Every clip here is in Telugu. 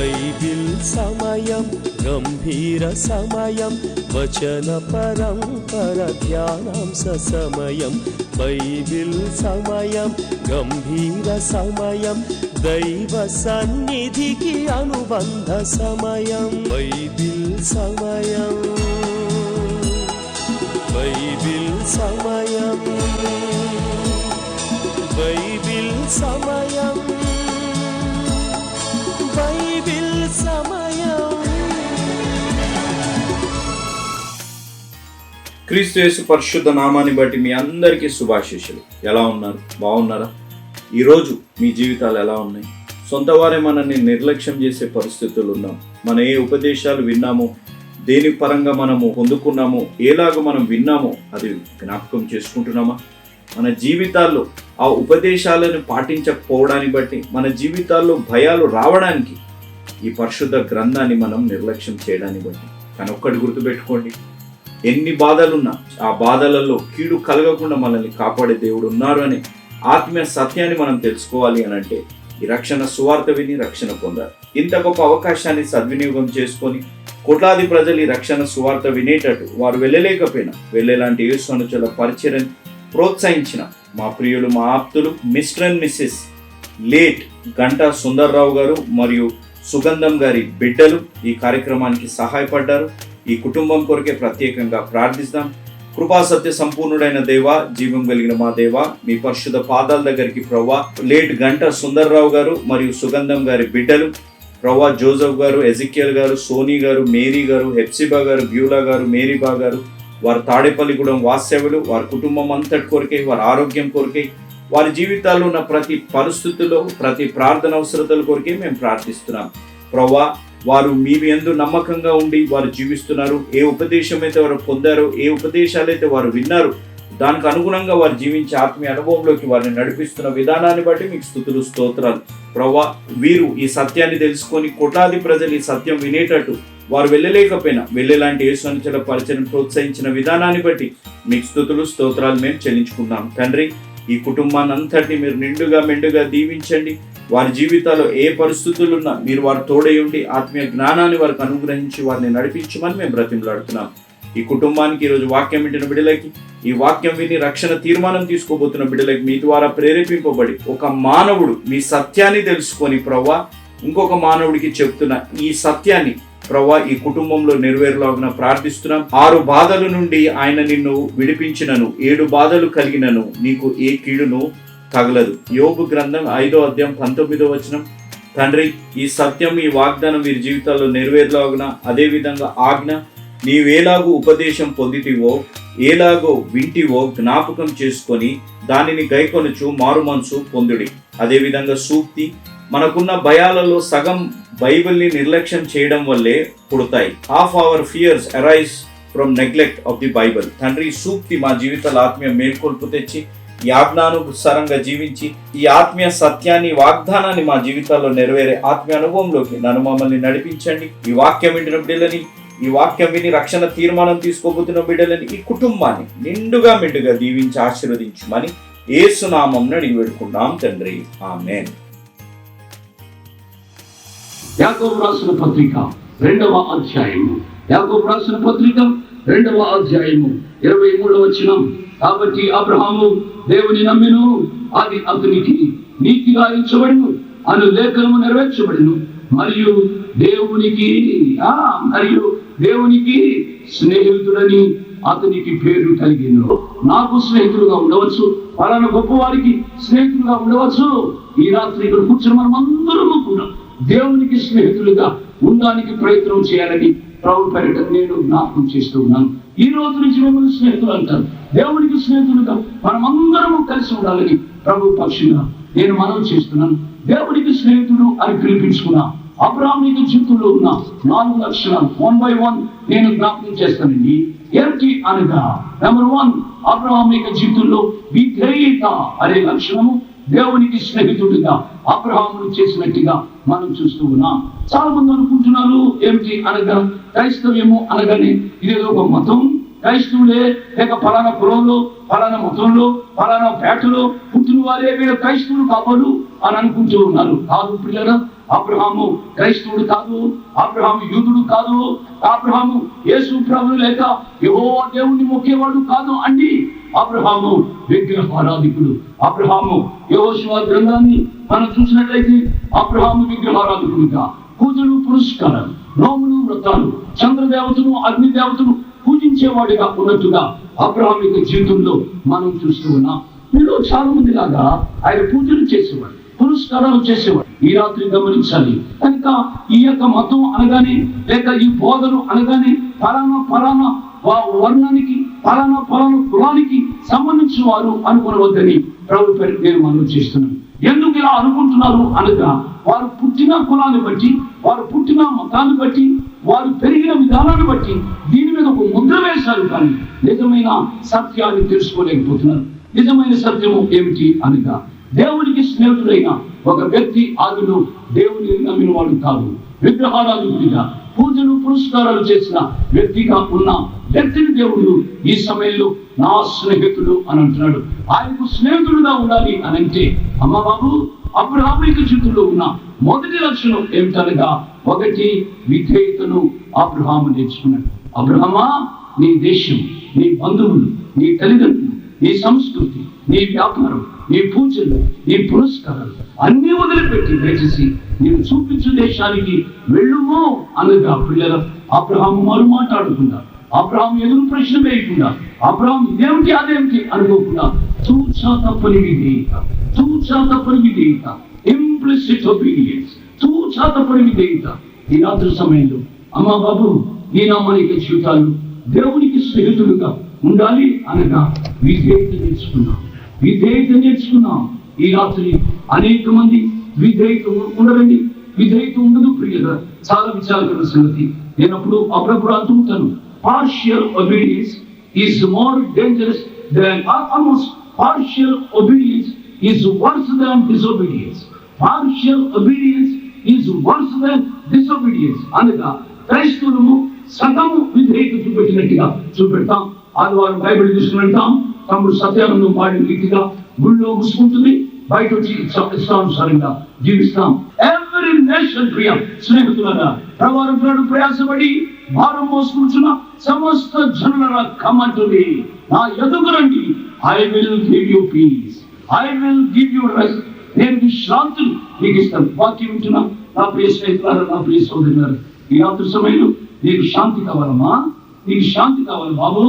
బైబిల్ సమయం గంభీర సమయం వచన పరంపర ధ్యానాంశ సమయం. బైబిల్ సమయం గంభీర సమయం దైవ సన్నిధికి అనుబంధ సమయం. బైబిల్ సమయం బైబిల్ సమయం బైబిల్ సమయం బైబిల్ సమయం. క్రీస్తు యేసు పరిశుద్ధ నామాన్ని బట్టి మీ అందరికీ శుభాశీస్సులు. ఎలా ఉన్నారు? బాగున్నారా? ఈరోజు మీ జీవితాలు ఎలా ఉన్నాయి? సొంత వారే మనల్ని నిర్లక్ష్యం చేసే పరిస్థితులు ఉన్నాం. మన ఏ ఉపదేశాలు విన్నామో, దేని పరంగా మనము పొందుకున్నామో, ఏలాగ మనం విన్నామో అది జ్ఞాపకం చేసుకుంటున్నామా? మన జీవితాల్లో ఆ ఉపదేశాలను పాటించకపోవడాన్ని బట్టి మన జీవితాల్లో భయాలు రావడానికి ఈ పరిశుద్ధ గ్రంథాన్ని మనం నిర్లక్ష్యం చేయడాన్ని బట్టి. కానీ ఒక్కటి గుర్తుపెట్టుకోండి, ఎన్ని బాధలున్నా ఆ బాధలలో కీడు కలగకుండా మనల్ని కాపాడే దేవుడు ఉన్నారు అని ఆత్మీయ సత్యాన్ని మనం తెలుసుకోవాలి అని అంటే ఈ రక్షణ సువార్త విని రక్షణ పొందాలి. ఇంత గొప్ప అవకాశాన్ని సద్వినియోగం చేసుకొని కోట్లాది ప్రజలు ఈ రక్షణ సువార్త వినేటట్టు వారు వెళ్ళలేకపోయినా వెళ్ళేలాంటి యేసు అనుచరుల పరిచర్యను ప్రోత్సహించిన మా ప్రియులు, మా ఆప్తులు mister and missus late Ganta Sundarrao గారు మరియు సుగంధం గారి బిడ్డలు ఈ కార్యక్రమానికి సహాయపడ్డారు. ఈ కుటుంబం కొరకే ప్రత్యేకంగా ప్రార్థిస్తాం. కృపా సత్య సంపూర్ణుడైన దేవా, జీవం కలిగిన మా దేవా, మీ పరిశుద్ధ పాదాల దగ్గరికి ప్రవ్వా లేట్ గంటా సుందర్రావు గారు మరియు సుగంధం గారి బిడ్డలు ప్రవ్వా జోసెఫ్ గారు, ఎజికియల్ గారు, సోనీ గారు, మేరీ గారు, హెప్సిబా గారు, బ్యూలా గారు, మేరీబా గారు, వారి తాడేపల్లిగూడెం వాస్తవ్యులు, వారి కుటుంబం అంతటి కొరకై, వారి ఆరోగ్యం కొరకై, వారి జీవితాల్లో ఉన్న ప్రతి పరిస్థితుల్లో ప్రతి ప్రార్థన అవసరతల కొరకే మేము ప్రార్థిస్తున్నాం. ప్రవ్వా వారు మీ యందు నమ్మకంగా ఉండి వారు జీవిస్తున్నారు. ఏ ఉపదేశం అయితే వారు పొందారో, ఏ ఉపదేశాలైతే వారు విన్నారు, దానికి అనుగుణంగా వారు జీవించే ఆత్మీయ అనుభవంలోకి వారిని నడిపిస్తున్న విధానాన్ని బట్టి మీకు స్తుతులు, స్తోత్రాలు. ప్రవ్వా వీరు ఈ సత్యాన్ని తెలుసుకొని కోట్లాది ప్రజలు ఈ సత్యం వినేటట్టు వారు వెళ్ళలేకపోయినా వెళ్ళేలాంటి యేసు అనుచరుల పరిచయం ప్రోత్సహించిన విధానాన్ని బట్టి మీకు స్తుతులు, స్తోత్రాలు మేము చెల్లించుకున్నాం. తండ్రి, ఈ కుటుంబాన్ని అంతటిని మీరు నిండుగా మెండుగా దీవించండి. వారి జీవితాల్లో ఏ పరిస్థితులున్నా మీరు వారు తోడై ఉండి ఆత్మీయ జ్ఞానాన్ని వారికి అనుగ్రహించి వారిని నడిపించమని మేము బ్రతిమలాడుతున్నాం. ఈ కుటుంబానికి ఈరోజు వాక్యం వింటున్న బిడ్డలకి, ఈ వాక్యం విని రక్షణ తీర్మానం తీసుకోబోతున్న బిడ్డలకి మీ ద్వారా ప్రేరేపింపబడి ఒక మానవుడు మీ సత్యాన్ని తెలుసుకొని ప్రవ్వా ఇంకొక మానవుడికి చెప్తున్న ఈ సత్యాన్ని ప్రవ్వా ఈ కుటుంబంలో నెరవేరులాగున ప్రార్థిస్తున్నాం. 6 బాధల నుండి ఆయన నిన్ను విడిపించినను, 7 బాధలు కలిగినను నీకు ఏ కీడును తగలదు. యోబు గ్రంథం 5వ అధ్యాయం 19వ వచనం. తండ్రి, ఈ సత్యం, ఈ వాగ్దానం వీరి జీవితాల్లో నెరవేరులాగున, అదేవిధంగా ఆజ్ఞ నీవేలాగూ ఉపదేశం పొందితివో, ఏలాగో వింటివో జ్ఞాపకం చేసుకొని దానిని గైకొనుచు మారు మనసు పొందుడి. అదేవిధంగా సూక్తి, మనకున్న భయాలలో సగం బైబిల్ని నిర్లక్ష్యం చేయడం వల్లే పుడతాయి. Half hour fears arise from neglect of the Bible. తండ్రి, సూక్తి మా జీవితాల ఆత్మీయ మేల్కొల్పు తెచ్చి ఈ ఆజ్ఞానుసారంగా జీవించి ఈ ఆత్మీయ సత్యాన్ని, వాగ్దానాన్ని మా జీవితాల్లో నెరవేరే ఆత్మీయ అనుభవంలోకి నన్ను మమ్మల్ని నడిపించండి. ఈ వాక్యం వింటున్న బిడ్డలని, ఈ వాక్యం విని రక్షణ తీర్మానం తీసుకోబోతున్న బిడ్డలని, ఈ కుటుంబాన్ని నిండుగా మెండుగా దీవించి ఆశీర్వదించమని యేసు నామమున అడిగి వేడుకున్నాం తండ్రి, ఆమేన్. యాకోబు రాసిన పత్రిక 2వ అధ్యాయము, యాకోబు రాసిన పత్రిక 2వ అధ్యాయము 23వ వచనం. కాబట్టి అబ్రహాము దేవుని నమ్మెను, అది అతనికి నీతిగా ఎంచబడెను అను లేఖనము నెరవేర్చబడెను, మరియు దేవునికి స్నేహితుడని అతనికి పేరు కలిగిను. నాకు స్నేహితులుగా ఉండవచ్చు, పలానా గొప్ప వారికి స్నేహితులుగా ఉండవచ్చు. ఈ రాత్రి ఇక్కడ కూర్చుని మనం అందరము కూడా దేవునికి స్నేహితులుగా ఉండడానికి ప్రయత్నం చేయాలని ప్రభు పేరిట నేను జ్ఞాపకం చేస్తూ ఉన్నాను. ఈ రోజు నుంచి మిమ్మల్ని స్నేహితులు అంటారు. దేవునికి స్నేహితులుగా మనమందరము కలిసి ఉండాలని ప్రభు పక్షిగా నేను మనవి చేస్తున్నాను. దేవునికి స్నేహితుడు అని పిలిపించుకున్నా అబ్రహాము జీవితంలో ఉన్న 4 లక్షణాలు 1 by 1 నేను జ్ఞాపకం చేస్తానండి. ఏంటి అనగా, నెంబర్ 1, అబ్రహాము జీవితంలో విధేయత అనే లక్షణము దేవునికి స్నేహితుడిగా అబ్రహామును చేసినట్టుగా మనం చూస్తూ ఉన్నాం. చాలా మంది అనుకుంటున్నారు ఏమిటి అనగా, క్రైస్తవ్యము అనగానే ఇదేదో ఒక మతం, క్రైస్తవులే లేక ఫలానా కులంలో, ఫలానా మతంలో, ఫలానా పేటలో పుట్టిన వారే వీళ్ళు క్రైస్తవులు కావాలి అని అనుకుంటూ ఉన్నారు. కాదు పిల్లరా, అబ్రహాము క్రైస్తవుడు కాదు, అబ్రహాము యూదుడు కాదు, అబ్రహాము యేసు ప్రభువు లేక యెహోవా దేవుణ్ణి మొక్కేవాడు కాదు అండి. అబ్రహాము విగ్రహారాధికుడు. అబ్రహాము యెహోషువ గ్రంథాన్ని మనం చూసినట్లయితే అబ్రహాము విగ్రహారాధికుడుగా పూజలు పురస్కారాలు, నోములు, వ్రతాలు, చంద్రదేవతను, అగ్నిదేవతను పూజించేవాడిగా ఉన్నట్టుగా అబ్రహాం యొక్క జీవితంలో మనం చూస్తూ ఉన్నాం. మీలో చాలా మంది లాగా ఆయన పూజలు చేసేవాడు, పురస్కారాలు చేసేవాడు. ఈ రాత్రి గమనించాలి కనుక ఈ యొక్క మతం అనగానే లేక ఈ బోధలు అనగానే పలానా వర్ణానికి పలానా కులానికి సంబంధించిన వారు అనుకోవద్దని ప్రభు పేరు నేను మనం చేస్తున్నాను. ఎందుకు ఇలా అనుకుంటున్నారు అనగా వారు పుట్టిన కులాన్ని బట్టి, వారు పుట్టిన మతాన్ని బట్టి, వారు పెరిగిన విధానాన్ని బట్టి దీని మీద ఒక ముద్ర వేశారు, కానీ నిజమైన సత్యాన్ని తెలుసుకోలేకపోతున్నారు. నిజమైన సత్యము ఏమిటి అనగా దేవునికి స్నేహితుడైన ఒక వ్యక్తి ఆదిలో దేవుని నమ్మిన వాడు కాదు, విగ్రహారాధికుడిగా పూజలు పురస్కారాలు చేసిన వ్యక్తిగా ఉన్న వ్యక్తిని దేవుడు ఈ సమయంలో నా స్నేహితుడు అని అంటున్నాడు. ఆయనకు స్నేహితుడుగా ఉండాలి అని అంటే అమ్మ బాబు అబ్రహాము జీవితంలో ఉన్న మొదటి లక్షణం ఏమిటనగా ఒకటి విధేయతను అబ్రహాము నేర్చుకున్నాడు. అబ్రహమా, నీ దేశం, నీ బంధువులు, నీ తల్లిదండ్రులు, నీ సంస్కృతి, నీ వ్యాపారం, నీ పూజలు, నీ పురస్కారాలు అన్ని వదిలిపెట్టి దయచేసి నేను చూపించు దేశానికి వెళ్ళుమో అనగా పిల్లల అబ్రహాము మరు మాట్లాడకుండా, అబ్రహాము ఎదురు ప్రశ్న వేయకుండా, అబ్రహాము ఇదేమిటి అదేమిటి అనుకోకుండా తూచా తప్పని విధేయత, ఇంప్లిసిట్ ఒబీడియన్స్, తూచా తప్పని విధేయత. ఈ రాత్రి సమయంలో అమ్మ బాబు ఈ నామానిక జీవితాలు దేవునికి స్నేహితులుగా ఉండాలి అనగా విధేయత నేర్చుకున్నాం. ఈ రాత్రి అనేక మంది విధేయత ఉండదండి, విధేయత ఉండదు ప్రియుల. చాలా విచారకర సంగతి. నేను అప్పుడప్పుడు అంటుంటాను, partial obedience is more dangerous than almost partial obedience is worse than disobedience. Partial obedience is worse than disobedience అనగా క్రైస్తవులము సగము విధేయత చూపెట్టినట్టుగా చూపెడతాం. ఆదివారం బైబిల్ తీసుకుని తమ్ముడు సత్యానందం వాడిన రీతిగా గుళ్ళో ముసుకుంటుంది, బయట వచ్చి ఇష్టానుసారంగా జీవిస్తాం. ఎవరి నేషన్ ప్రియ స్నేహితులరా ప్రవారం ప్రయాసపడి భారం మోసుకుంటున్న సమస్త జనులరా కమంటుంది, నా ఎదుగు రండి, I will give you peace, I will give you rest. నేను విశ్రాంతిని మీకు ఇస్తాను. వాక్యం వింటున్నా నా ప్రియ స్నేహితులారా, నా ప్రియ సోదరులారా, ఈ రాత్రి సమయంలో నీకు శాంతి కావాలమ్మా, నీకు శాంతి కావాలి బాబు.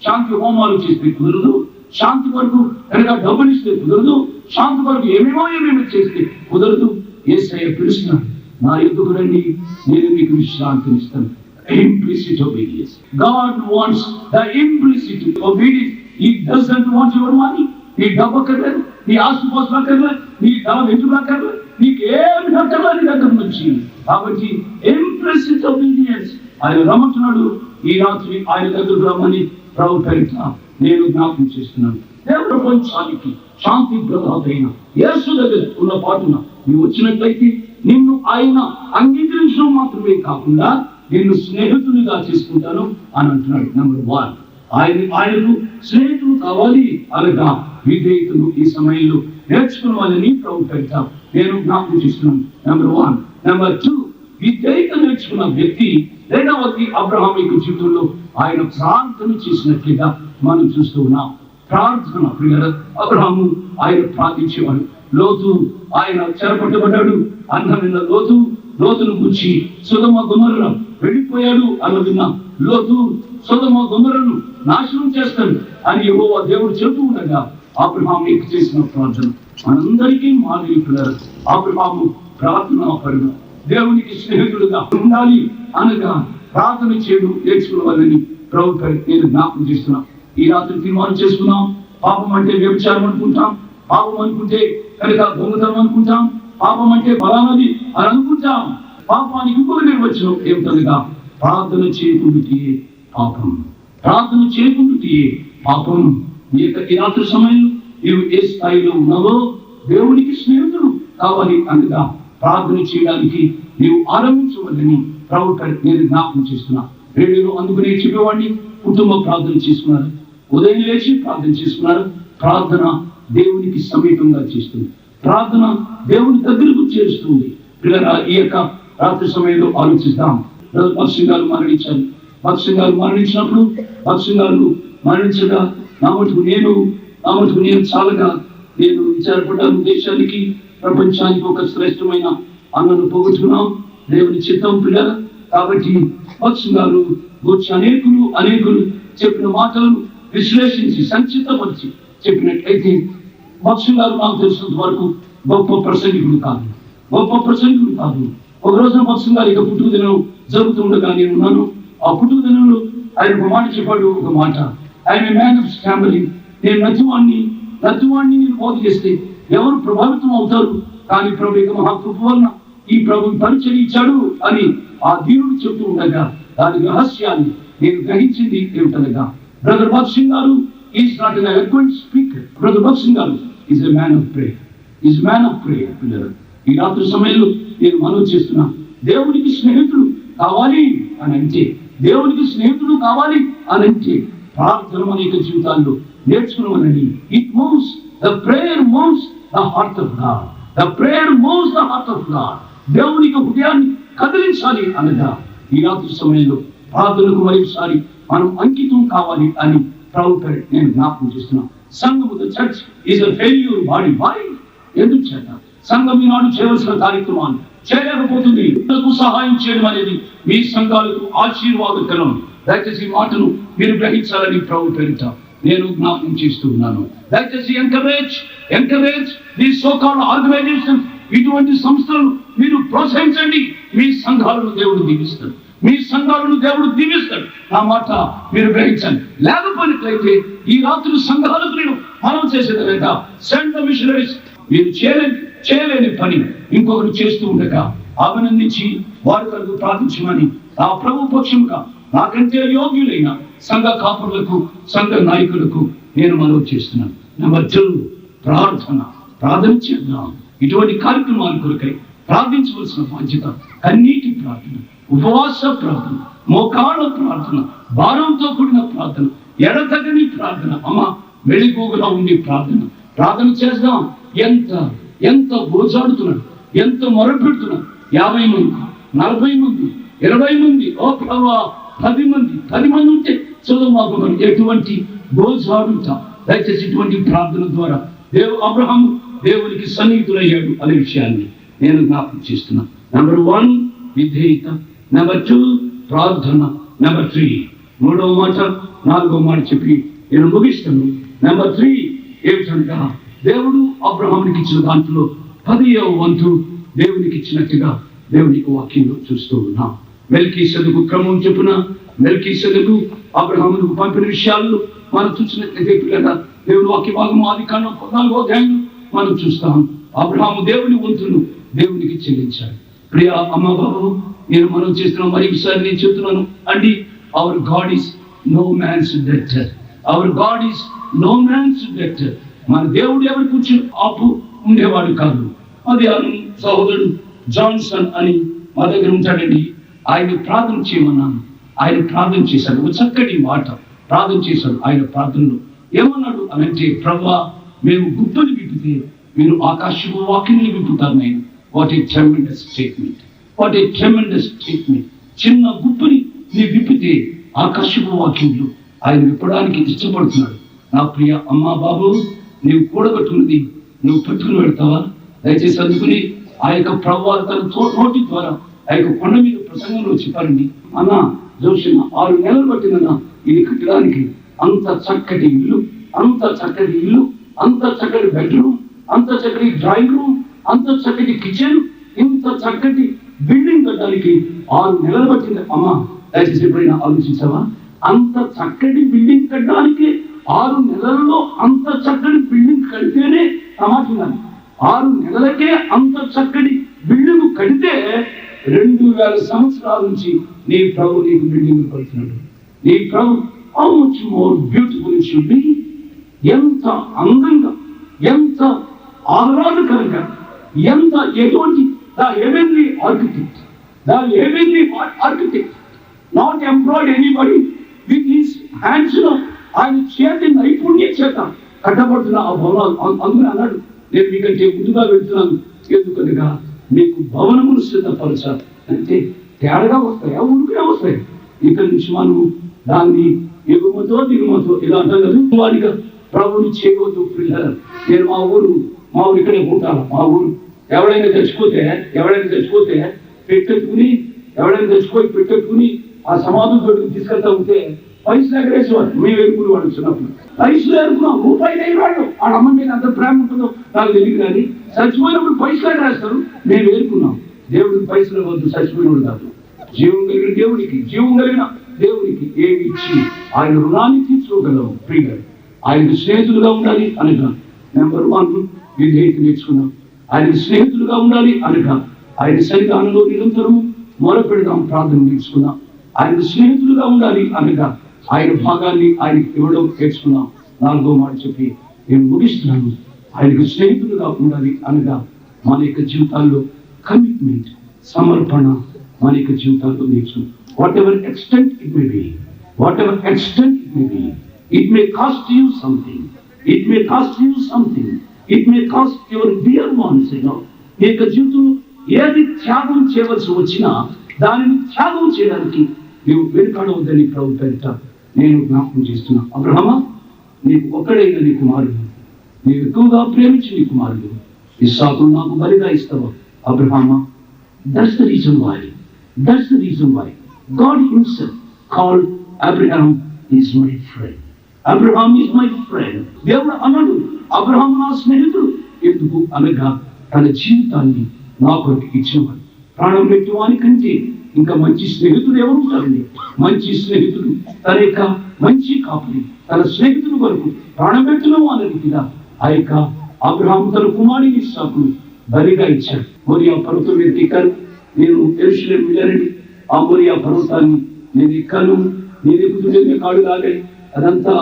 శాంతి హోమాలు చేస్తే కుదరదు, శాంతి కొరకు కనుక డబ్బులు ఇస్తే కుదరదు, శాంతి కొరకు ఏమేమి చేస్తే కుదరదు. యేసయ్య పిలుస్తున్నాడు, నా ఎదుగు రండి, నేను మీకు విశ్రాంతిని ఇస్తాను. Implicit obedience. God wants the implicit obedience. He doesn't want your money. నీ డబ్బు అక్కర్లేదు, నీ ఆస్తి పోస్టులు అక్కర్లేదు, నీ ధన వెంటులు అక్కర్లేదు, నీకు ఏమి అక్కర్లేదు నీ దగ్గర నుంచి. కాబట్టి implicit obedience ఆయన రమ్మంటున్నాడు. ఈ రాత్రి ఆయన దగ్గరకు రమ్మని ప్రభు పేరిట నేను జ్ఞాపకం చేస్తున్నాను. దేవుడు ప్రపంచానికి శాంతి ప్రదాతైన యేసు దగ్గర ఉన్న పాటున నీవు వచ్చినట్లయితే నిన్ను ఆయన అంగీకరించడం మాత్రమే కాకుండా నిన్ను స్నేహితునిగా చేసుకుంటాను అని అంటున్నాడు. నెంబర్ 1, ఆయనకు స్నేహితులు కావాలి అనగా విధేయతను ఈ సమయంలో నేర్చుకున్నవాళ్ళని ప్రభు పేరిట నేను జ్ఞాపకం చేస్తున్నాను. నెంబర్ 1. నెంబర్ 2, విధేయత నేర్చుకున్న వ్యక్తి రెండవది అబ్రహాము యొక్క జీవితంలో ఆయన ప్రార్థన చేసినట్లుగా మనం చూస్తూ ఉన్నాం. ప్రార్థన ప్రియుల అబ్రహాము ఆయన ప్రార్థించేవాడు. లోతు ఆయన చెరపట్టబడ్డాడు, అందమైన లోతును గురించి సొదొమ గొమొర్రా వెళ్ళిపోయాడు అన్నదిన్న లోతు సొదొమ గొమొర్రాను నాశనం చేస్తాడు అని యెహోవా దేవుడు చెబుతూ ఉండగా అబ్రహాము చేసిన ప్రార్థన మనందరికీ మాదిరి. పిల్లలు అబ్రహాము ప్రార్థనా పరుడు, దేవునికి స్నేహితుడుగా ఉండాలి అనగా ప్రార్థన చేయడం నేర్చుకోవాలని ప్రభు నేను జ్ఞాపకం చేస్తున్నా. ఈ రాత్రి తీర్మానం చేసుకున్నాం. పాపం అంటే వ్యభిచారం అనుకుంటాం, పాపం అనుకుంటే కనుక దొంగతనం అనుకుంటాం, పాపం అంటే బలానది అని అనుకుంటాం. పాపానికి ఇంకొక నిర్వచనం ఏమిటనగా ప్రార్థన చేయకుంటే పాపం, ప్రార్థన చేయకుంటే పాపం. ఈ రాత్రి సమయంలో నీవు ఏ స్థాయిలో ఉన్నావో దేవునికి స్నేహితుడు కావాలి అనగా ప్రార్థన చేయడానికి నీవు ఆరంభించవద్దని ప్రభు నేను జ్ఞాపకం చేస్తున్నా. రేడియోలో అందుకునే చెప్పేవాడిని కుటుంబ ప్రార్థన చేసుకున్నారు, ఉదయం లేచి ప్రార్థన చేసుకున్నారు. ప్రార్థన దేవునికి సమీపంగా చేస్తుంది. ప్రార్థన దేవుని దగ్గరకు చేస్తుంది. పిల్లరా, ఈ యొక్క రాత్రి సమయంలో ఆలోచిద్దాం. భక్త్ సింగ్ గారు మరణించారు. భక్త్ సింగ్ గారు మరణించినప్పుడు భక్త్ సింగ్ గారు మరణించగా నా మటుకు నేను చాలగా నేను విచారపడ్డాను. దేశానికి ప్రపంచానికి ఒక శ్రేష్టమైన అన్నను పోగొట్టుకున్నాం. దేవుని చిత్తం పిల్లల. కాబట్టి భక్త్ సింగ్ గారు గురించి అనేకులు చెప్పిన మాటలను విశ్లేషించి సంచితపరిచి చెప్పినట్లయితే భక్త్ సింగ్ గారు నాకు తెలిసినంత వరకు గొప్ప ప్రసంగికుడు కాదు. ఒక రోజున భక్త్ సింగ్ గారి పుట్టుక దినం జరుగుతుండగా నేను ఉన్నాను. ఆ పుట్టుక దినంలో ఆయన ఒక మాట చెప్పాడు. ఒక మాట, ఆయన మ్యాన్ ఆఫ్ ఫ్యామిలీ. నేను నత్యవాణ్ణి నేను బోధ చేస్తే ఎవరు ప్రభావితం అవుతారు, కానీ ప్రభు యొక్క మహాకృప వలన ఈ ప్రభు పరిచయం ఇచ్చాడు అని ఆ దీనుడు చెబుతూ ఉండగా దాని రహస్యాన్ని నేను గ్రహించింది ఏమిటనగా, బ్రదర్ భక్త్ సింగ్ గారు is not an eloquent speaker. Brother Bakht Singh గారు is a man of prayer. పిల్లలు, ఈ రాత్రి సమయంలో నేను మనవి చేస్తున్నా, దేవునికి స్నేహితుడు కావాలి అని అంటే ప్రార్థన అనేక జీవితాల్లో నేర్చుకున్నామని. It moves the prayer moves the heart of God. దేవునికి హృదయాన్ని కదిలించాలి అనగా ఈ రాత్రి సమయంలో ప్రార్థనకు మరోసారి మనం అంకితం కావాలి అని ప్రభుత్వం నేను జ్ఞాపకం చేస్తున్నాను. సంఘము the church is a failure body. ఎందుకు చేత సంఘం ఈనాడు చేయవలసిన కార్యక్రమాన్ని చేయలేకపోతుంది. ఇంతకు సహాయం చేయడం అనేది మీ సంఘాలకు ఆశీర్వాదకరం. దయచేసి ఈ మాటను మీరు గ్రహించాలని ప్రభు పేరిట నేను జ్ఞాపకం చేస్తూ ఉన్నాను. దయచేసి encourage the so called organisation. ఇటువంటి సంస్థలను మీరు ప్రోత్సహించండి. మీ సంఘాలను దేవుడు దీవిస్తాడు. నా మాట మీరు గ్రహించండి. లేకపోయినట్లయితే ఈ రాత్రి సంఘాలకు నేను మనం చేసేది లేదా సెండ్ ద మిషనరీస్. మీరు చేయలేని పని ఇంకొకరు చేస్తూ ఉండగా అభినందించి వారి కొరకు ప్రార్థించమని ఆ ప్రభు పక్షంగా నాకంటే యోగ్యులైన సంఘ కాపురులకు, సంఘ నాయకులకు నేను మనవి చేస్తున్నాను. నెంబర్ 2, ప్రార్థన చేద్దాం. ఇటువంటి కార్యక్రమాల కొరకై ప్రార్థించవలసిన బాధ్యత కన్నీటి ప్రార్థన, ఉపవాస ప్రార్థన, మోకాళ్ళ ప్రార్థన, భారంతో కూడిన ప్రార్థన, ఎడతగని ప్రార్థన, మెళిగోగులా ఉండే ప్రార్థన చేద్దాం. ఎంత గోజాడుతున్నాడు, ఎంత మొరపెడుతున్నాడు. 50 మంది, 40 మంది, 20 మంది, ఓ ప్రభా 10 మంది ఉంటే చదువు మాకు. ఎటువంటి గోజాడుతా. దయచేసి ఇటువంటి ప్రార్థన ద్వారా అబ్రహాము దేవునికి సన్నిహితుడయ్యాడు అనే విషయాన్ని నేను జ్ఞాపకం చేస్తున్నాను. నెంబర్ 1 విధేయత, నెంబర్ 2 ప్రార్థన, నెంబర్ 3 3వ మాట 4వ మాట చెప్పి నేను ముగిస్తాను. నెంబర్ 3 ఏమిటంటే దేవుడు అబ్రహామునికి ఇచ్చిన దాంట్లో 10వ వంతు దేవునికి ఇచ్చినట్టుగా దేవునికి వాక్యంలో చూస్తూ ఉన్నాం. మెల్కీసెదెకు క్రమం చెప్పున మెల్కీసెదెకు అబ్రహాముకు పంపిన విషయాల్లో మనం చూసినట్లయితే పిల్లగా దేవుని వాక్య భాగం ఆదికాండం 14వ అధ్యాయంలో మనం చూస్తాం. అబ్రహాము దేవుని వంతును దేవునికి చెల్లించాడు. ప్రియ అమ్మ బాబు, నేను మనం చేస్తున్నాం. మరి ఈసారి నేను చెప్తున్నాను అండి, our God is no man's debtor. మన దేవుడు ఎవరి కూర్చొని ఆపు ఉండేవాడు కాదు. అది సహోదరుడు జాన్సన్ అని మా దగ్గర ఉంటాడండి. ఆయన ప్రార్థన చేయమన్నాను. ఆయన ప్రార్థన చేశాడు. ఒక చక్కటి మాట ప్రార్థన చేశాడు. ఆయన ప్రార్థనలో ఏమన్నాడు అనంటే, ప్రభువా మేము గుప్పని విప్పితే మీరు ఆకాశపు వాక్యములు విప్పుతారు. నేను వాట్ ఏ ట్రెమెండస్ స్టేట్మెంట్. చిన్న గుప్పని నీ విప్పితే ఆకాశపు వాక్యములు ఆయన విప్పడానికి ఇష్టపడుతున్నాడు. నా ప్రియ అమ్మా బాబు, నీవు కూడగట్టుకున్నది నువ్వు పెట్టుకుని పెడతావా? దయచేసి అందుకుని ఆ యొక్క ప్రభువా తన నోటి ద్వారా ఆ యొక్క కొండ మీద ప్రసంగంలో చెప్పారండి. అన్నా జోషిన 6 నెలలు పట్టిందన్నా ఇది కట్టడానికి. అంత చక్కటి ఇల్లు, అంత చక్కటి బెడ్రూమ్, అంత చక్కటి డ్రాయింగ్ రూమ్, అంత చక్కటి కిచెన్, ఇంత చక్కటి బిల్డింగ్ కట్టడానికి 6 నెలలు పట్టింది. అమ్మా దయచేసి ఎప్పుడైనా ఆలోచించావా? అంత చక్కటి బిల్డింగ్ కట్టడానికి 6 నెలల్లో అంత చక్కటి బిల్డింగ్ కడితేనే సమాచారం. 6 నెలలకే అంత చక్కటి బిల్డింగ్ కడితే 2000 సంవత్సరాల నుంచి నీ ప్రభు నీకు బిల్డింగ్ కడుతున్నాడు. నీ ప్రభు how much more beautiful it should be. ఎంత అందంగా, ఎంత ఆహ్లాదకరంగా, ఎటువంటి the heavenly architect not employed anybody with his hands లో ఆయన చేతి నైపుణ్యం చేత కట్టబడుతున్న ఆ భవనాలు. అందుకని అన్నాడు నేను మీకంటే ముందుగా వెళ్తున్నాను, ఎందుకనగా మీకు భవనమును సిద్ధపరచాలి. అంటే తేడాగా వస్తాయి, ఉడుకునే వస్తాయి. ఇక్కడి నుంచి మనం దాన్ని ఎగుమతో దిగుమతో ఇలా అంటాం కదా, వాడిగా ప్రభుని చేయవద్దు పిల్లలు. నేను మా ఊరు ఇక్కడే ఉంటాను. మా ఊరు ఎవరైనా చచ్చిపోతే పెట్టెట్టుకుని పెట్టెట్టుకుని ఆ సమాధుల తోటికి తీసుకెళ్తా ఉంటే పైసలు ఎగరేసేవాడు. మేము ఎరుకులు వాడు చిన్నప్పుడు పైసలు ఎరుకున్నాం, రూపాయలు ఎగిరాడు. వాళ్ళ అమ్మ మీద అంత ప్రేమ ఉంటుందో నాకు తెలియదు, కానీ చచ్చిపోయినప్పుడు పైసలు ఎగరేస్తారు. మేము ఎరుకున్నాం. దేవుడికి పైసలు వద్దు, చచ్చిపోయినప్పుడు కాదు. జీవం కలిగిన దేవుడికి ఏమి ఇచ్చి ఆయన రుణాన్ని తీర్చుకోగలము. ప్రియులు, ఆయనకు స్నేహితులుగా ఉండాలి అనగా నెంబర్ 1 విధేయత నేర్చుకున్నాం. ఆయనకు స్నేహితులుగా ఉండాలి అనగా ఆయన సన్నిధానంలో నిరంతరము మొరపెడదాం, ప్రార్థన నేర్చుకున్నాం. ఆయనకు స్నేహితులుగా ఉండాలి అనగా ఆయన భాగాన్ని ఆయనకి ఇవ్వడం నేర్చుకున్నాం. 4వ మాట చెప్పి నేను ముగిస్తున్నాను. ఆయనకు స్నేహితులుగా ఉండాలి అనగా మన యొక్క జీవితాల్లో కమిట్మెంట్, సమర్పణ మన యొక్క జీవితాల్లో నేర్చుకున్నాం. What ever extent it may be, it may cost you something, it may cost your dear ones, నీ యొక్క జీవితంలో ఏది త్యాగం చేయవలసి వచ్చినా దానిని త్యాగం చేయడానికి నీవు వెనుకాడవద్దని ప్రభు పేరిట నేను జ్ఞాపకం చేస్తున్నా. అబ్రహమా, నీకు ఒక్కడైన నీ కుమారుడు, నీవు ఎక్కువగా ప్రేమించి నీ కుమారుడు ఇస్సాకును నాకు బలిగా ఇస్తావా? అబ్రహమా, that's the reason why God himself called Abraham is my friend. Abraham is my friend. దేవుడు అన్నాడు, అబ్రహాం నా స్నేహితుడు. ఎందుకు అనగా తన జీవితాన్ని నా కొరకు ఇచ్చినవాడు. ప్రాణం పెట్టేవాని కంటే ఇంకా మంచి స్నేహితుడు ఎవరు ఉంటారండి? మంచి స్నేహితుడు, తన యొక్క మంచి కాపుని తన స్నేహితుడు కొరకు ప్రాణం పెట్టినవు అన్న రీతిగా ఆ యొక్క అబ్రహాం తన కుమారుని ఇస్సాకును బలిగా ఇచ్చాడు. మోరియా పర్వతం మీద ఎక్కారు. నేను యెరూషలేము వెళ్ళానండి. ఆ మోరియా పర్వతాన్ని నేను ఎక్కాను. నేను ఎక్కుతుంటే కాడు కాగాలి. అదంతా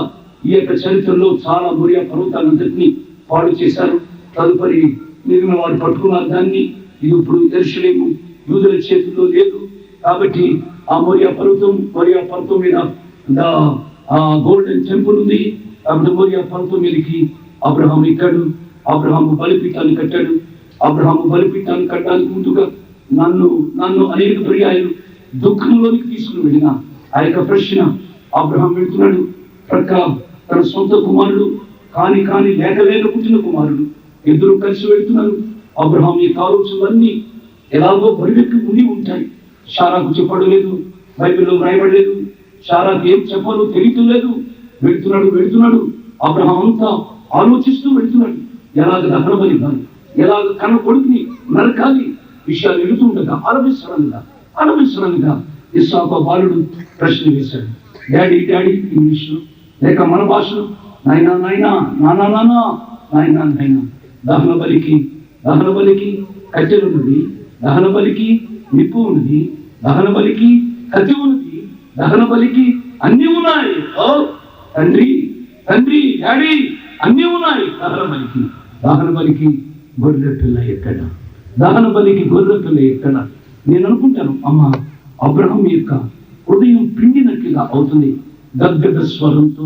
ఈ యొక్క చరిత్రలో చాలా మోరియా పర్వతాలంతటినీ పాడు చేశారు. తదుపరి మిగిలిన వాడు పట్టుకున్నారు దాన్ని. ఇది ఇప్పుడు యెరూషలేము యూదుల చేతుల్లో లేదు. కాబట్టి ఆ మోరియా పర్వతం మీద గోల్డెన్ టెంపుల్ ఉంది. కాబట్టి మోరియా పర్వతం మీదకి అబ్రహాం ఎక్కాడు. అబ్రహాము బలిపీఠాన్ని కట్టాడు. అబ్రహాము బలిపీఠాన్ని కట్టడానికి ముందుగా నన్ను అనేక పర్యాయాలు దుఃఖంలోనికి తీసుకుని వెళ్ళిన ఆ యొక్క ప్రశ్న అబ్రహాం వెళ్తున్నాడు. ప్రక్క తన సొంత కుమారుడు కాని లేక పుట్టిన కుమారుడు ఇద్దరు కలిసి వెళ్తున్నారు. అబ్రహాం యొక్క ఆలోచనలన్నీ ఎలాగో బరివెక్కి ఉండి ఉంటాయి. షారాకు చెప్పడం లేదు, బైబిల్లో వ్రాయబడలేదు. షారాకు ఏం చెప్పాలో తెలియటం లేదు. వెళ్తున్నాడు. అబ్రహాం అంతా ఆలోచిస్తూ వెళ్తున్నాడు. ఎలాగ దహన బలి ఇవ్వాలి, ఎలాగ కన్న కొడుకుని నరకాలి, విషయాలు వెళుతుండగా అలవిసరంగా ఇస్సాకు బాలుడు ప్రశ్న వేశాడు. డాడీ ఇంగ్లీష్లో లేక మన భాషలో నాయనా దహన బలికి కట్టెలు ఉన్నది, దహన బలికి నిప్పు ఉన్నది, దహన బలికి కత్తి ఉన్నది, దహన బలికి అన్ని ఉన్నాయి. ఓ తండ్రి డాడీ అన్ని ఉన్నాయి. దహన బలికి గొర్రె పిల్ల ఎక్కడ? నేను అనుకుంటాను, అమ్మ అబ్రహాం యొక్క హృదయం పిండినట్లుగా అవుతుంది. గద్గద స్వరంతో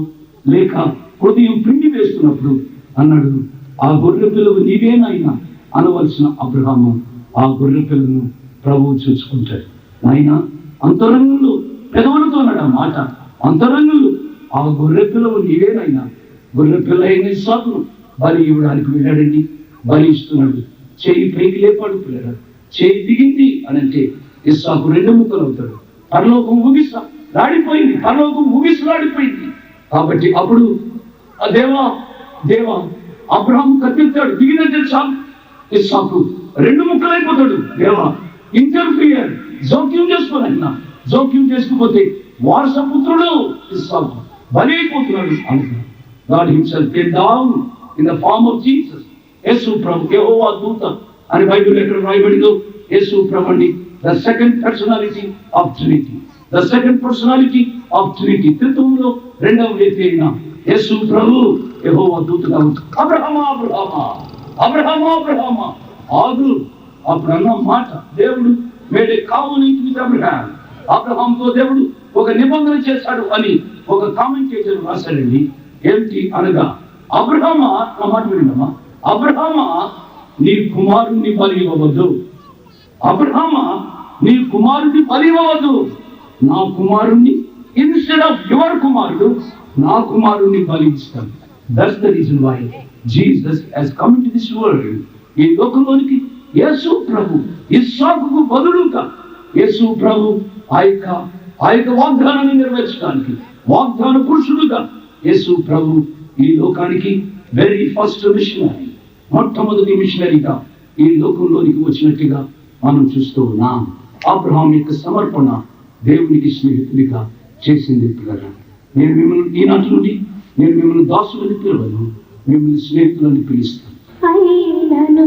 లేక హృదయం పిండి వేస్తున్నప్పుడు అన్నాడు, ఆ గొర్రె పిల్లవు నీవేనాయన అనవలసిన అబ్రహాము ఆ గొర్రె పిల్లను ప్రభువు చూసుకుంటాడు. ఆయన అంతరంగంలో పెదవులతో అన్నాడు ఆ మాట. అంతరంగంలో ఆ గొర్రె పిల్లవు నీవేనాయన. గొర్రె పిల్ల అయిన ఇస్సాకును బలి ఇవ్వడానికి వెళ్ళాడండి. బలి ఇస్తున్నాడు. చేయి పైకి లేపాడు. పిల్లడు చేయి దిగింది అని అంటే ఇస్సాకు 2 ముక్కలు అవుతాడు. పరలోకం ఊగిసలాడిపోయింది. కాబట్టి అప్పుడు ఆ దేవా అబ్రహాం కత్తిస్తాడు. దిగినంటే చాలు, ఇస్సాకు 2 ముక్కలైపోతాడు. దేవా ఇంటర్ఫియర్, జోక్యం చేసుకోకపోతే వారసపుత్రుడు ఇస్సాకు బలి అయిపోతున్నాడు అనుకున్నాడు. God himself came down in the form of Jesus. యేసు ప్రభు యెహోవా దూత అని బైబిల్ ఎక్కడ రాయబడిందో యేసు ప్రభు అండి the second personality of Trinity. త్రిత్వంలో 2వ వ్యక్తి అయిన యేసు ప్రభు యెహోవా దూతగా ఉంటాడు. అబ్రహామా ఆగు. అప్పుడు అన్న మాట దేవుడు మేడ్ ఏ కావెనెంట్ విత్ అబ్రహాంతో దేవుడు ఒక నిబంధన చేశాడు అని ఒక కామెంటేటర్ రాశాడండి. ఏమిటి అనగా అబ్రహామా, నా మాట వినమ్మా, అబ్రహామా నీ కుమారుణ్ణి బలి ఇవ్వవద్దు, అబ్రహామా నీ కుమారుడిని బలి ఇవ్వవద్దు, నా కుమారుణ్ణి ఇన్స్టెడ్ ఆఫ్ యువర్ కుమారుడు నా కుమారుణ్ణి బలి ఇస్తాను. That's the reason why Jesus has come into this world. ఈ లోకంలోనికి యేసు ప్రభు ఇస్సాకుకు బదులుగా యేసు ప్రభు ఆ యొక్క వాగ్దానాన్ని నెరవేర్చడానికి వాగ్దాన పురుషుడుగా యేసు ప్రభు ఈ లోకానికి వెరీ ఫస్ట్ మిషనరీ, మొట్టమొదటి మిషనరీగా ఈ లోకంలోనికి వచ్చినట్టుగా మనం చూస్తూ ఉన్నాం. అబ్రహాం యొక్క సమర్పణ దేవునికి స్నేహితుడిగా చేసింది. పిల్లరా, నేను మిమ్మల్ని ఈనాటి నుండి నేను మిమ్మల్ని దాసులని పిలవను, మిమ్మల్ని స్నేహితులని పిలుస్తాను. నన్ను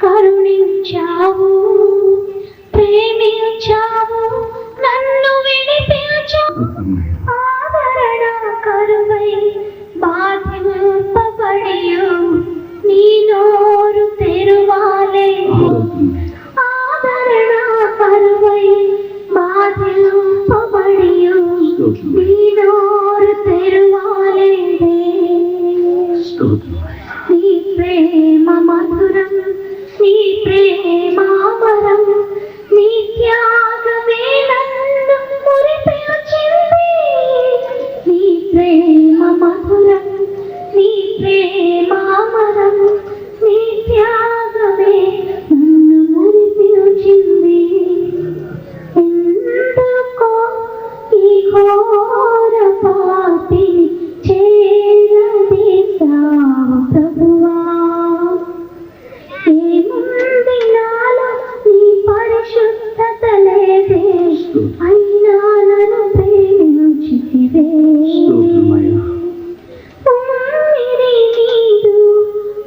కరుణించావు, ప్రేమించావు, నన్ను విడిపించావు. ఆదరణ కరువై బాధింపబడియు నీ నోరు తెరువాలే. ఆదరణ కరువై బాధింపబడియు నీ నోరు తెరువాలే. నీ ప్రేమ మధురం, నీ ప్రేమామరం, నీ త్యాగమే నన్ను మురిపించింది. నీ ప్రేమ మధురం, నీ ప్రేమామరం, నీ త్యాగమే నన్ను మురిపించింది. ఎందుకో ఈ ఘోర పాపిని చేరదీశావు ప్రభువా. ఏముంది నాలో నీ పరిశుద్ధత లేదే, అయినా నన్ను ప్రేమించితివే. ఉమ్మిరి నీదు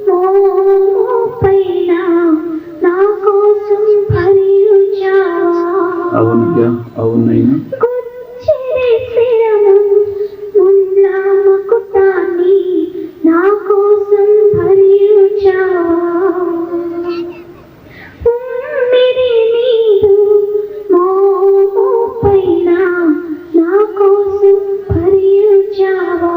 మోపైన నా కోసం భరించావా. అవునైనా గుచ్చిరి శిరము ముళ్ళ మకుటాన్ని నా కోసం భరించావా. ఉమ్మిరి నీదు మోపైన నా కోసం భరించావా.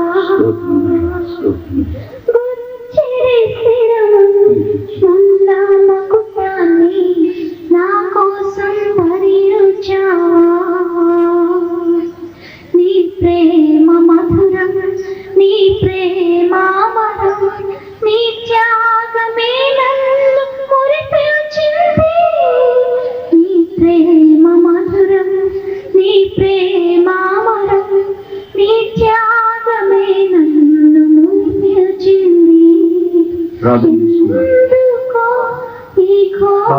గుచ్చిరి శిరము ముళ్ళ మకుటాన్ని నా కోసం భరించావా. నీ ప్రేమ మధురం, నీ ప్రేమామరం, నీ త్యాగమే నన్ను మురిపించింది. నీ ప్రేమ మధురం, నీ ప్రేమామరం, నీ త్యాగమే నన్ను మురిపించింది. ఎందుకో ఈ ఘోర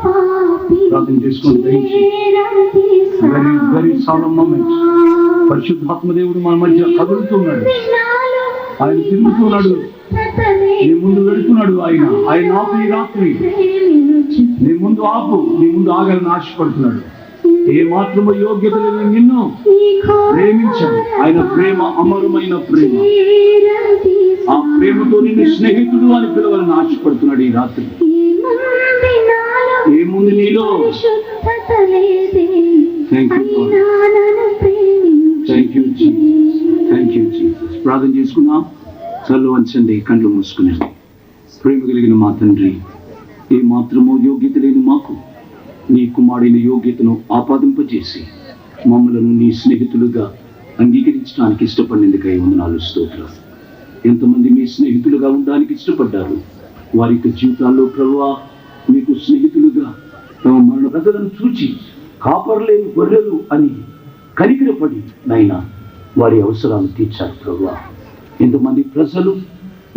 పాపిని చేరదీశావు. పరిశుద్ధాత్మదేవుడు మన మధ్య కదులుతున్నాడు, ఆయన తిరుగుతున్నాడు, నీ ముందు వెళుతున్నాడు. ఆయన ఆపు ఈ రాత్రి, నీ ముందు ఆపు, నీ ముందు ఆగాలని ఆశపడుతున్నాడు. ఏ మాత్రము యోగ్యత లేని నిన్ను ప్రేమించాడు. ఆయన ప్రేమ అమరమైన ప్రేమ. ఆ ప్రేమతో నిన్ను స్నేహితుడు అని పిలవాలని ఆశపడుతున్నాడు ఈ రాత్రి. ఏముంది నీలో? Thank you Jesus. ప్రార్థన చేసుకున్నాం. చల్లు వంచండి, కళ్ళు మూసుకునండి. ప్రేమ కలిగిన మా తండ్రి, ఏ మాత్రమో యోగ్యత లేని మాకు నీ కుమారుని యోగ్యతను ఆపాదింపజేసి మమ్మలను నీ స్నేహితులుగా అంగీకరించడానికి ఇష్టపడినందుకై వందనాలు, స్తోత్రాలు. ఎంతమంది మీ స్నేహితులుగా ఉండడానికి ఇష్టపడ్డారు, వారి యొక్క జీవితాల్లో ప్రభువా మీకు స్నేహితులుగా తమ మరణ పెద్దలను చూచి కాపరలేని గొర్రెలు అని కనికరపడి నాయనా వారి అవసరాలు తీర్చారు ప్రభువా. ఎంతమంది ప్రజలు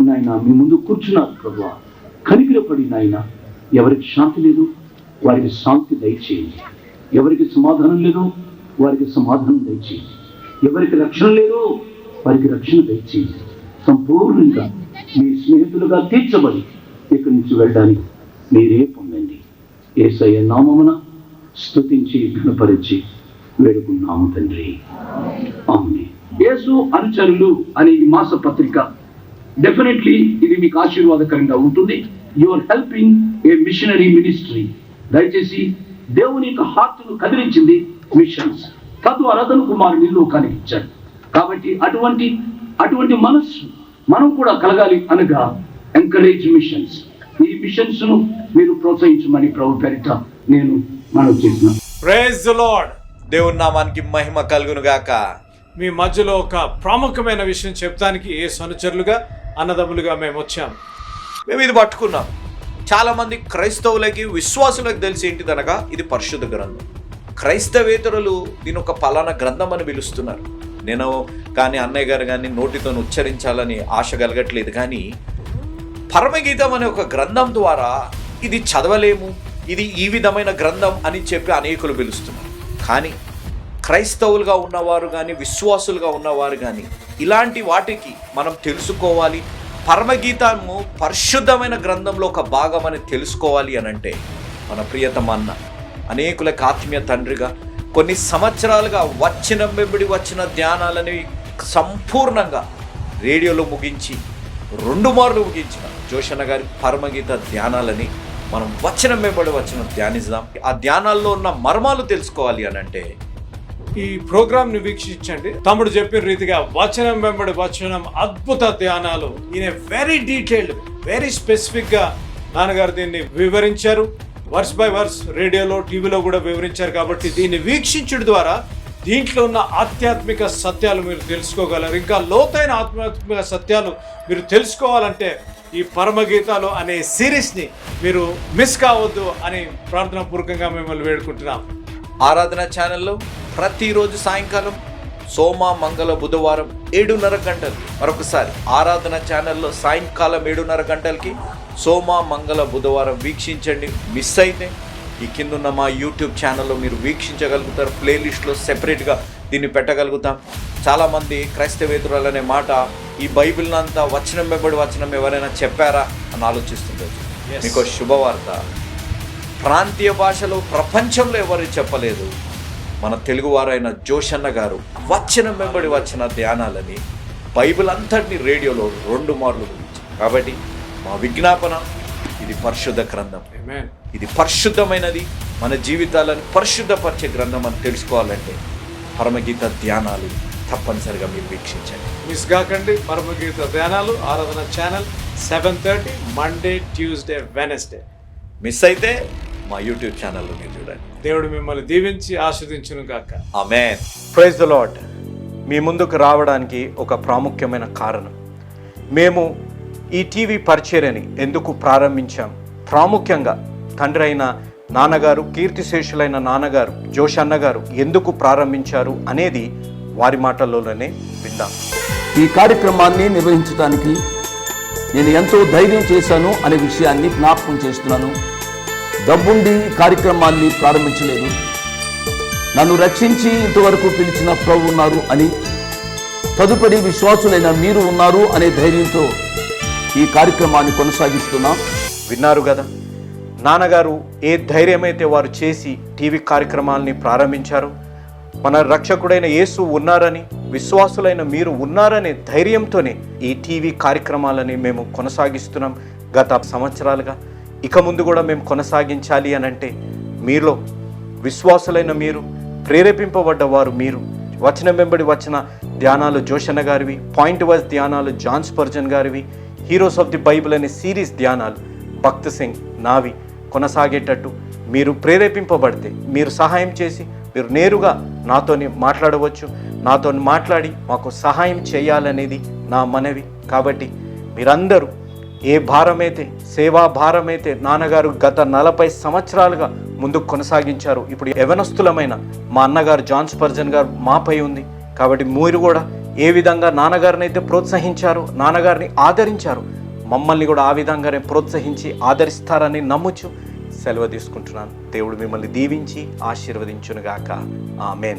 నాయనా మీ ముందు కూర్చున్నారు ప్రభువా, కనికరపడి నాయనా ఎవరికి శాంతి లేదు వారికి శాంతి దయచేయండి, ఎవరికి సమాధానం లేదో వారికి సమాధానం దయచేయండి, ఎవరికి రక్షణ లేదో వారికి రక్షణ దయచేయండి. సంపూర్ణంగా మీ స్నేహితులుగా తీర్చబడి ఇక్కడి నుంచి వెళ్ళడానికి మీరే పొందండి. యేసయ్య నామమున స్తుతించి ఘనపరిచి వేడుకున్నాము తండ్రి, ఆమేన్. యేసు అనుచరులు అనే ఈ మాస పత్రిక డెఫినెట్లీ ఇది మీకు ఆశీర్వాదకరంగా ఉంటుంది. You are helping a missionary ministry. దయచేసి దేవుని యొక్క హార్ట్ను కదిలించింది మిషన్స్, తద్వారా తన కుమారుని లోకానికి ఇచ్చాడు. కాబట్టి అటువంటి మనస్సు మనం కూడా కలగాలి అనగా ఎంకరేజ్ మిషన్స్. ఈ మిషన్స్ ను మీరు ప్రోత్సహించమని ప్రభు పేరిట నేను మనవి చేస్తున్నాను. Praise the Lord. దేవుని నామానికి మహిమ కలుగును గాక. మీ మధ్యలో ఒక ప్రాముఖ్యమైన విషయం చెప్తానికి ఏ అనుచరులుగా అన్నదమ్ములుగా మేము వచ్చాం. మేము ఇది పట్టుకున్నాం. చాలామంది క్రైస్తవులకి విశ్వాసులకు తెలిసి ఏంటిదనగా ఇది పరిశుద్ధ గ్రంథం. క్రైస్తవేతరులు దీని ఒక పలానా గ్రంథం అని పిలుస్తున్నారు. నేను కానీ అన్నయ్య గారు కానీ నోటితో ఉచ్చరించాలని ఆశ కలగట్లేదు. కానీ పరమగీతం అనే ఒక గ్రంథం ద్వారా ఇది చదవలేము, ఇది ఈ విధమైన గ్రంథం అని చెప్పి అనేకులు పిలుస్తున్నారు. కానీ క్రైస్తవులుగా ఉన్నవారు కానీ విశ్వాసులుగా ఉన్నవారు కానీ ఇలాంటి వాటికి మనం తెలుసుకోవాలి. పరమగీతము పరిశుద్ధమైన గ్రంథంలో ఒక భాగం అని తెలుసుకోవాలి అని అంటే మన ప్రియతమ అన్న అనేకులకు ఆత్మీయ తండ్రిగా కొన్ని సంవత్సరాలుగా వచనం వెంబడి వచ్చిన ధ్యానాలని సంపూర్ణంగా రేడియోలో ముగించి 2 మార్లు ముగించిన జోషన్న గారి పరమగీత ధ్యానాలని మనం వచనం వెంబడి వచ్చిన ధ్యానిద్దాం. ఆ ధ్యానాల్లో ఉన్న మర్మాలు తెలుసుకోవాలి అని అంటే ఈ ప్రోగ్రామ్ ని వీక్షించండి. తమ్ముడు చెప్పిన రీతిగా వచనం వెంబడి వచనం అద్భుత ధ్యానాలు ఈయన వెరీ డీటెయిల్డ్, వెరీ స్పెసిఫిక్ గా నాన్నగారు దీన్ని వివరించారు. వర్స్ బై వర్స్ రేడియోలో టీవీలో కూడా వివరించారు. కాబట్టి దీన్ని వీక్షించడం ద్వారా దీంట్లో ఉన్న ఆధ్యాత్మిక సత్యాలు మీరు తెలుసుకోగలరు. ఇంకా లోతైన ఆధ్యాత్మిక సత్యాలు మీరు తెలుసుకోవాలంటే ఈ పరమగీతాలు అనే సిరీస్ని మీరు మిస్ కావద్దు అని ప్రార్థనా పూర్వకంగా మిమ్మల్ని వేడుకుంటున్నాం. ఆరాధన ఛానల్లో ప్రతిరోజు సాయంకాలం సోమ మంగళ బుధవారం 7:30 గంటలకి, మరొకసారి ఆరాధన ఛానల్లో సాయంకాలం 7:30 గంటలకి సోమ మంగళ బుధవారం వీక్షించండి. మిస్ అయితే ఈ కిందున్న మా యూట్యూబ్ ఛానల్లో మీరు వీక్షించగలుగుతారు. ప్లేలిస్ట్లో సెపరేట్గా దీన్ని పెట్టగలుగుతాం. చాలామంది క్రైస్తవేతరులు అనే మాట ఈ బైబిల్ని అంతా వచనం వెంబడి వచనం ఎవరైనా చెప్పారా అని ఆలోచిస్తుండొచ్చు. మీకు శుభవార్త, ప్రాంతీయ భాషలో ప్రపంచంలో ఎవరు చెప్పలేదు. మన తెలుగువారైన జోషన్న గారు వచనం వెంబడి వచ్చిన ధ్యానాలని బైబిల్ అంతటిని రేడియోలో 2 మార్లు గురించి. కాబట్టి మా విజ్ఞాపన, ఇది పరిశుద్ధ గ్రంథం, ఇది పరిశుద్ధమైనది, మన జీవితాలను పరిశుద్ధపరిచే గ్రంథం అని తెలుసుకోవాలంటే పరమగీత ధ్యానాలు తప్పనిసరిగా మీరు వీక్షించండి. మిస్ కాకండి. పరమగీత ధ్యానాలు ఆరాధన channel 7:30 Monday, Tuesday, Wednesday. Miss అయితే మా యూట్యూబ్ ఛానల్లో మీరు చూడండి. దేవుడు మిమ్మల్ని దీవించి ఆశీర్వదించును గాక. ఆమేన్. Praise the Lord. మీ ముందుకు రావడానికి ఒక ప్రాముఖ్యమైన కారణం, మేము ఈ టీవీ పరిచర్యని ఎందుకు ప్రారంభించాం, ప్రాముఖ్యంగా తండ్రి అయిన నాన్నగారు, కీర్తిశేషులైన నాన్నగారు జోషన్న గారు ఎందుకు ప్రారంభించారు అనేది వారి మాటల్లోనే విందాం. ఈ కార్యక్రమాన్ని నిర్వహించడానికి నేను ఎంతో ధైర్యం చేశాను అనే విషయాన్ని జ్ఞాపకం చేస్తున్నాను. డబ్బుండి కార్యక్రమాన్ని ప్రారంభించలేదు. నన్ను రక్షించి ఇంతవరకు పిలిచిన ప్రభు ఉన్నారు అని, తదుపరి విశ్వాసులైన మీరు ఉన్నారు అనే ధైర్యంతో ఈ కార్యక్రమాన్ని కొనసాగిస్తున్నాం. విన్నారు కదా, నాన్నగారు ఏ ధైర్యమైతే వారు చేసి టీవీ కార్యక్రమాలని ప్రారంభించారు. మన రక్షకుడైన యేసు ఉన్నారని, విశ్వాసులైన మీరు ఉన్నారనే ధైర్యంతోనే ఈ టీవీ కార్యక్రమాలని మేము కొనసాగిస్తున్నాం గత సంవత్సరాలుగా. ఇక ముందు కూడా మేము కొనసాగించాలి అని అంటే మీలో విశ్వాసులైన మీరు, ప్రేరేపింపబడ్డవారు మీరు, వచనం వెంబడి వచ్చిన ధ్యానాలు జోషన్న గారివి, పాయింట్ వైజ్ ధ్యానాలు జాన్ స్పర్జన్ గారివి, హీరోస్ ఆఫ్ ది బైబిల్ అనే సిరీస్ ధ్యానాలు భక్త్ సింగ్ నావి కొనసాగేటట్టు మీరు ప్రేరేపింపబడితే, మీరు సహాయం చేసి మీరు నేరుగా నాతోని మాట్లాడవచ్చు. నాతో మాట్లాడి మాకు సహాయం చేయాలనేది నా మనవి. కాబట్టి మీరందరూ ఏ భారమైతే, సేవా భారమైతే నాన్నగారు గత 40 సంవత్సరాలుగా ముందుకు కొనసాగించారు, ఇప్పుడు యవనస్తులమైన మా అన్నగారు జాన్ స్పర్జన్ గారు మాపై ఉంది. కాబట్టి మీరు కూడా ఏ విధంగా నాన్నగారిని అయితే ప్రోత్సహించారు, నాన్నగారిని ఆదరించారు, మమ్మల్ని కూడా ఆ విధంగానే ప్రోత్సహించి ఆదరిస్తారని నమ్ముచు సెలవు తీసుకుంటున్నాను. దేవుడు మిమ్మల్ని దీవించి ఆశీర్వదించునుగాక. ఆమేన్.